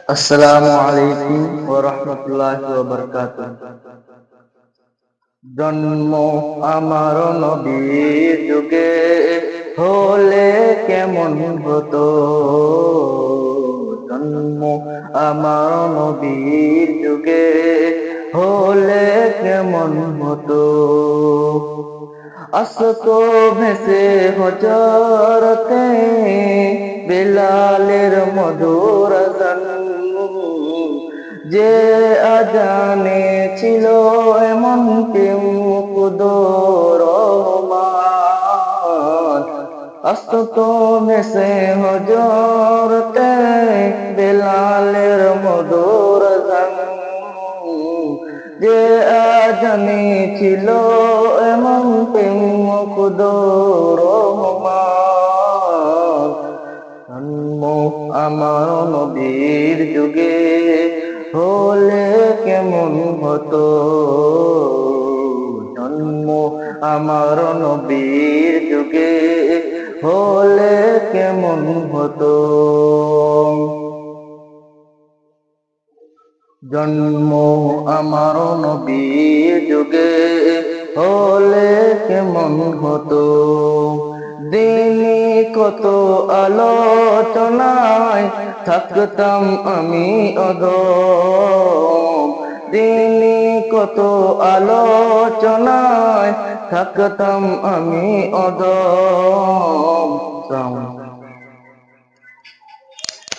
আসসালামু আলাইকুম ওয়া রাহমাতুল্লাহি ওয়া বারাকাতুহু। জন্ম আমার নবীর যুগে হলে কেমন হতো, জন্ম আমার নবীর যুগে হলে কেমন হতো। আসতো ভেসে হজরতে বেলালের মধুর আযান, যে আজানে ছিল এমন প্রেম কুদর রহমান। আসতো ভেসে হজরতে বেলালের মধুর আযান, যে আজানে ছিল এমন প্রেম কুদর রহমান। জন্ম আমার নবীর যুগে হলে কেমন হতো, জন্ম আমার নবীর যুগে হলে কেমন হতো। জন্ম আমার নবীর যুগে হলে কেমন হতো। দিনে কত আলোচনায় থাকতাম আমি অধম, দিনে কত আলোচনায় থাকতাম আমি অধম।